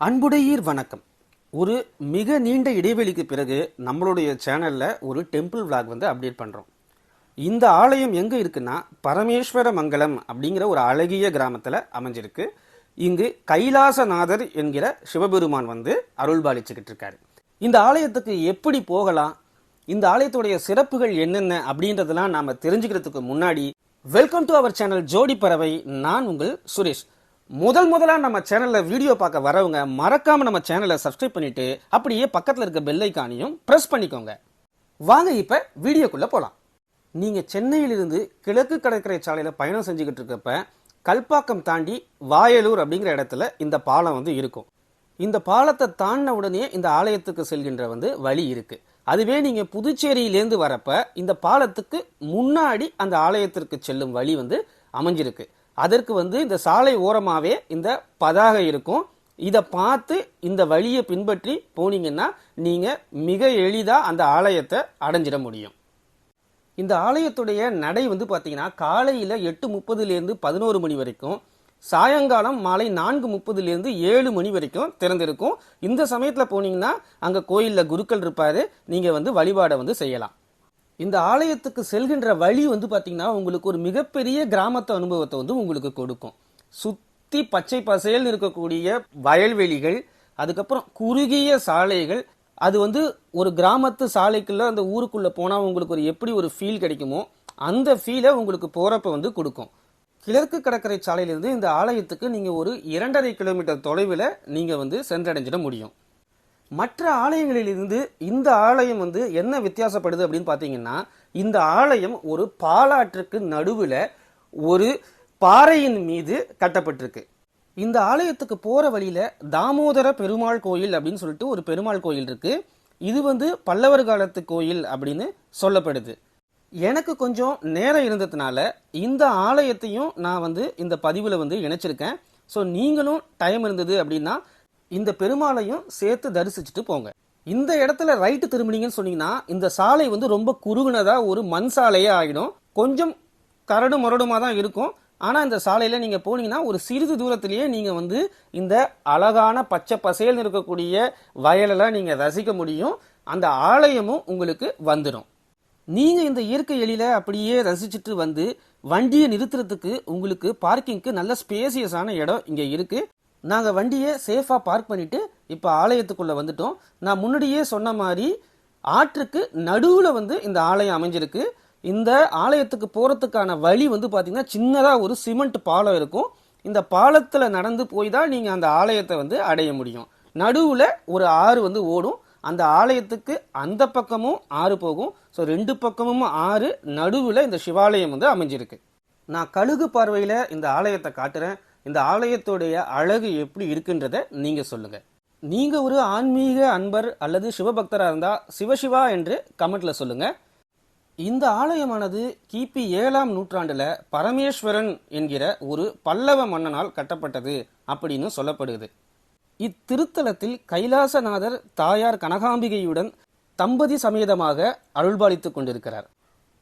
அன்புடையீர் வணக்கம். ஒரு மிக நீண்ட இடைவெளிக்கு பிறகு நம்மளுடைய சேனல்ல ஒரு டெம்பிள் விளாக் அப்டேட் பண்றோம். இந்த ஆலயம் எங்க இருக்குன்னா பரமேஸ்வர மங்கலம் அப்படிங்கிற ஒரு அழகிய கிராமத்துல அமைஞ்சிருக்கு. இங்கு கைலாசநாதர் என்கிற சிவபெருமான் அருள்பாலிச்சுக்கிட்டு இருக்காரு. இந்த ஆலயத்துக்கு எப்படி போகலாம், இந்த ஆலயத்துடைய சிறப்புகள் என்னென்ன அப்படின்றதெல்லாம் நாம தெரிஞ்சுக்கிறதுக்கு முன்னாடி வெல்கம் டு அவர் சேனல் ஜோடி பறவை. நான் உங்கள் சுரேஷ். முதலா நம்ம சேனல்ல வீடியோ பார்க்க வரவங்க மறக்காம நம்ம சேனலை சப்ஸ்கிரைப் பண்ணிட்டு அப்படியே பக்கத்துல இருக்க பெல் ஐகானையும் பிரஸ் பண்ணிக்கோங்க. வாங்க இப்ப வீடியோக்குள்ள போலாம். நீங்க சென்னையிலிருந்து கிழக்கு கடற்கரை சாலையில பயணம் செஞ்சுக்கிட்டு இருக்கப்ப கல்பாக்கம் தாண்டி வாயலூர் அப்படிங்கிற இடத்துல இந்த பாலம் இருக்கும். இந்த பாலத்தை தாண்டின உடனே இந்த ஆலயத்துக்கு செல்கின்ற வழி இருக்கு. அதுவே நீங்க புதுச்சேரியிலேருந்து வரப்ப இந்த பாலத்துக்கு முன்னாடி அந்த ஆலயத்திற்கு செல்லும் வழி அமைஞ்சிருக்கு. அதற்கு இந்த சாலை ஓரமாவே இந்த பதாகை இருக்கும். இதை பார்த்து இந்த வழியை பின்பற்றி போனீங்கன்னா நீங்க மிக எளிதா அந்த ஆலயத்தை அடைஞ்சிட முடியும். இந்த ஆலயத்துடைய நடை பாத்தீங்கன்னா காலையில 8:30 11 மணி வரைக்கும், சாயங்காலம் மாலை 4:30 7 மணி வரைக்கும் திறந்திருக்கும். இந்த சமயத்துல போனீங்கன்னா அங்க கோயில்ல குருக்கள் இருப்பாரு, நீங்க வழிபாடை செய்யலாம். இந்த ஆலயத்துக்கு செல்கின்ற வழி பாத்தீங்கன்னா உங்களுக்கு ஒரு மிகப்பெரிய கிராமத்து அனுபவத்தை உங்களுக்கு கொடுக்கும். சுத்தி பச்சை பசேல் இருக்கக்கூடிய வயல்வெளிகள், அதுக்கப்புறம் குறுகிய சாலைகள். அது ஒரு கிராமத்து சாலைக்குள்ள அந்த ஊருக்குள்ள போனா உங்களுக்கு எப்படி ஒரு ஃபீல் கிடைக்குமோ அந்த ஃபீலை உங்களுக்கு போறப்ப கொடுக்கும். கிழக்கு கடற்கரை சாலையிலிருந்து இந்த ஆலயத்துக்கு நீங்க ஒரு 2.5 கிலோமீட்டர் தொலைவில் நீங்க சென்றடைஞ்சிட முடியும். மற்ற ஆலயங்களிலிருந்து இந்த ஆலயம் என்ன வித்தியாசப்படுது அப்படின்னு பாத்தீங்கன்னா, இந்த ஆலயம் ஒரு பாலாற்றுக்கு நடுவுல ஒரு பாறையின் மீது கட்டப்பட்டிருக்கு. இந்த ஆலயத்துக்கு போற வழியில தாமோதர பெருமாள் கோயில் அப்படின்னு சொல்லிட்டு ஒரு பெருமாள் கோயில் இருக்கு. இது பல்லவர் காலத்து கோயில் அப்படின்னு சொல்லப்படுது. எனக்கு கொஞ்சம் நேரம் இருந்ததுனால இந்த ஆலயத்தையும் நான் இந்த பதிவுல இணைச்சிருக்கேன். ஸோ நீங்களும் டைம் இருந்தது அப்படின்னா இந்த பெருமாளையும் சேர்த்து தரிசிச்சுட்டு போங்க. இந்த இடத்துல ரைட்டு திரும்பினீங்கன்னு சொன்னீங்கன்னா இந்த சாலை ரொம்ப குறுகுனதா ஒரு மண் சாலையே ஆகிடும். கொஞ்சம் கரடு முரடுமா தான் இருக்கும். ஆனா இந்த சாலையில நீங்க போனீங்கன்னா ஒரு சிறிது தூரத்திலேயே நீங்க இந்த அழகான பச்சை பசேல் இருக்கக்கூடிய வயலெல்லாம் நீங்க ரசிக்க முடியும். அந்த ஆலயமும் உங்களுக்கு வந்துடும். நீங்க இந்த இயற்கை எழில அப்படியே ரசிச்சுட்டு வண்டியை நிறுத்துறதுக்கு உங்களுக்கு பார்க்கிங்க்கு நல்ல ஸ்பேசியஸான இடம் இங்க இருக்கு. நாங்க வண்டியை சேஃபா பார்க் பண்ணிட்டு இப்ப ஆலயத்துக்குள்ள வந்துட்டோம். நான் முன்னாடியே சொன்ன மாதிரி ஆற்றுக்கு நடுவுல இந்த ஆலயம் அமைஞ்சிருக்கு. இந்த ஆலயத்துக்கு போறதுக்கான வழி பாத்தீங்கன்னா சின்னதா ஒரு சிமெண்ட் பாலம் இருக்கும். இந்த பாலத்துல நடந்து போய் தான் நீங்க அந்த ஆலயத்தை அடைய முடியும். நடுவுல ஒரு ஆறு ஓடும். அந்த ஆலயத்துக்கு அந்த பக்கமும் ஆறு போகும். ஸோ 2 பக்கமும் ஆறு, நடுவுல இந்த சிவாலயம் அமைஞ்சிருக்கு. நான் கழுகு பார்வையில இந்த ஆலயத்தை காட்டுறேன். இந்த ஆலயத்துடைய அழகு எப்படி இருக்குன்றத நீங்க சொல்லுங்க. நீங்க ஒரு ஆன்மீக அன்பர் அல்லது சிவபக்தரா இருந்தா சிவசிவா என்று கமெண்ட்ல சொல்லுங்க. இந்த ஆலயமானது கிபி 7ஆம் நூற்றாண்டுல பரமேஸ்வரன் என்கிற ஒரு பல்லவ மன்னனால் கட்டப்பட்டது அப்படின்னு சொல்லப்படுது. இத்திருத்தலத்தில் கைலாசநாதர் தாயார் கனகாம்பிகையுடன் தம்பதி சமேதமாக அருள்பாலித்துக் கொண்டிருக்கிறார்.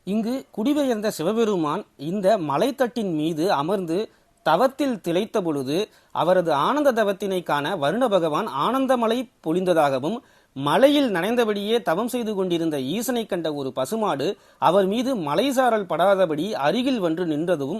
இங்கு குடிபெயர்ந்த சிவபெருமான் இந்த மலைத்தட்டின் மீது அமர்ந்து தவத்தில் திளைத்த பொழுது அவரது ஆனந்த தவத்தினை காண வருண பகவான் ஆனந்தமலை பொழிந்ததாகவும், மலையில் நனைந்தபடியே தவம் செய்து கொண்டிருந்த ஈசனை கண்ட ஒரு பசுமாடு அவர் மீது மலைசாரல் படாதபடி அருகில் வந்து நின்றதும்,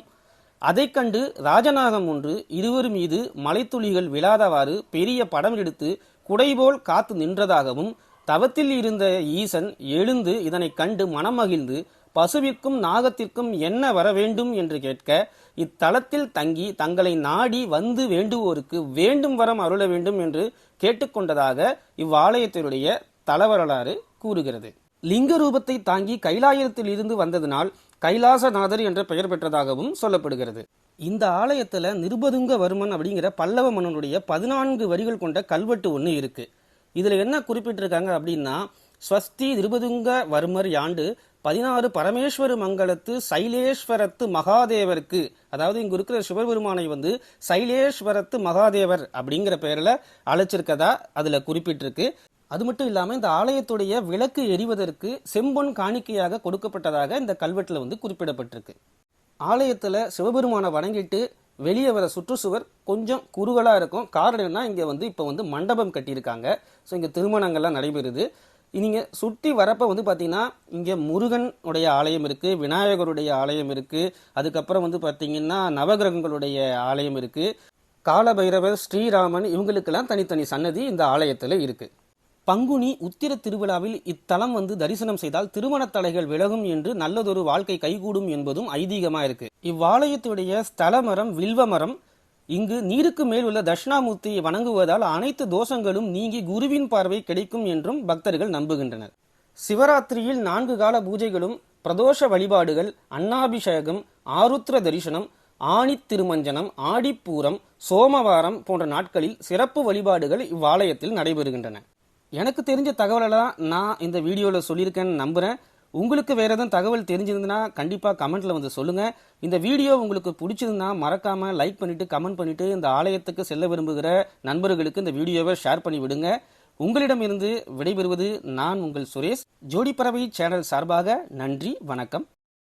அதை கண்டு ராஜநாகம் ஒன்று இருவர் மீது மலைத்துளிகள் விழாதவாறு பெரிய படம் எடுத்து குடைபோல் காத்து நின்றதாகவும், தவத்தில் இருந்த ஈசன் எழுந்து இதனை கண்டு மனமகிழ்ந்து பசுவிற்கும் நாகத்திற்கும் என்ன வர வேண்டும் என்று கேட்க, இத்தலத்தில் தங்கி தங்களை நாடி வந்து வேண்டுவோருக்கு வேண்டும் வரம் அருள வேண்டும் என்று கேட்டுக்கொண்டதாக இவ்வாலயத்தினுடைய தலவரலாறு கூறுகிறது. லிங்க ரூபத்தை தாங்கி கைலாயத்தில் இருந்து வந்ததனால் கைலாசநாதர் என்ற பெயர் பெற்றதாகவும் சொல்லப்படுகிறது. இந்த ஆலயத்துல நிருபதுங்க வர்மன் அப்படிங்கிற பல்லவ மன்னனுடைய 14 வரிகள் கொண்ட கல்வெட்டு ஒன்று இருக்கு. இதுல என்ன குறிப்பிட்டிருக்காங்க அப்படின்னா, ஸ்வஸ்தி நிருபதுங்க வர்மர் யாண்டு 16 பரமேஸ்வர மங்கலத்து சைலேஸ்வரத்து மகாதேவருக்கு, அதாவது இங்க இருக்கிற சிவபெருமானை சைலேஸ்வரத்து மகாதேவர் அப்படிங்கிற பெயர்ல அழைச்சிருக்கதா அதுல குறிப்பிட்டிருக்கு. அது மட்டும் இல்லாம இந்த ஆலயத்துடைய விளக்கு எரிவதற்கு செம்பொன் காணிக்கையாக கொடுக்கப்பட்டதாக இந்த கல்வெட்டுல குறிப்பிடப்பட்டிருக்கு. ஆலயத்துல சிவபெருமானை வணங்கிட்டு வெளியே வர சுற்றுச்சுவர் கொஞ்சம் குறுகலாக இருக்கும். காரணம் என்ன, இங்கே வந்து இப்போ வந்து மண்டபம் கட்டியிருக்காங்க. ஸோ இங்கே திருமணங்கள்லாம் நடைபெறுது. நீங்கள் சுற்றி வரப்போ வந்து பார்த்தீங்கன்னா இங்கே முருகன் உடைய ஆலயம் இருக்குது, விநாயகருடைய ஆலயம் இருக்குது, அதுக்கப்புறம் வந்து பார்த்தீங்கன்னா நவகிரகங்களுடைய ஆலயம் இருக்குது, காலபைரவர், ஸ்ரீராமன் இவங்களுக்கெல்லாம் தனித்தனி சன்னதி இந்த ஆலயத்தில் இருக்குது. பங்குனி உத்திர திருவிழாவில் இத்தலம் வந்து தரிசனம் செய்தால் திருமண தடைகள் விலகும் என்று நல்லதொரு வாழ்க்கை கைகூடும் என்பதும் ஐதீகமா இருக்கு. இவ்வாலயத்துடைய ஸ்தல மரம் வில்வ மரம். இங்கு நீருக்கு மேல் உள்ள தட்சிணாமூர்த்தியை வணங்குவதால் அனைத்து தோஷங்களும் நீங்கி குருவின் பார்வை கிடைக்கும் என்றும் பக்தர்கள் நம்புகின்றனர். சிவராத்திரியில் 4 கால பூஜைகளும் பிரதோஷ வழிபாடுகள், அன்னாபிஷேகம், ஆருத்ர தரிசனம், ஆணி திருமஞ்சனம், ஆடிப்பூரம், சோமவாரம் போன்ற நாட்களில் சிறப்பு வழிபாடுகள் இவ்வாலயத்தில் நடைபெறுகின்றன. எனக்கு தெரிஞ்ச தகவலெல்லாம் நான் இந்த வீடியோவில் சொல்லியிருக்கேன்னு நம்புகிறேன். உங்களுக்கு வேறு எதுவும் தகவல் தெரிஞ்சிருந்ததுன்னா கண்டிப்பாக கமெண்ட்டில் வந்து சொல்லுங்கள். இந்த வீடியோ உங்களுக்கு பிடிச்சிருந்தா மறக்காமல் லைக் பண்ணிவிட்டு கமெண்ட் பண்ணிவிட்டு இந்த ஆலயத்துக்கு செல்ல விரும்புகிற நண்பர்களுக்கு இந்த வீடியோவை ஷேர் பண்ணி விடுங்க. உங்களிடமிருந்து விடைபெறுவது நான் உங்கள் சுரேஷ். ஜோடி பறவை சேனல் சார்பாக நன்றி, வணக்கம்.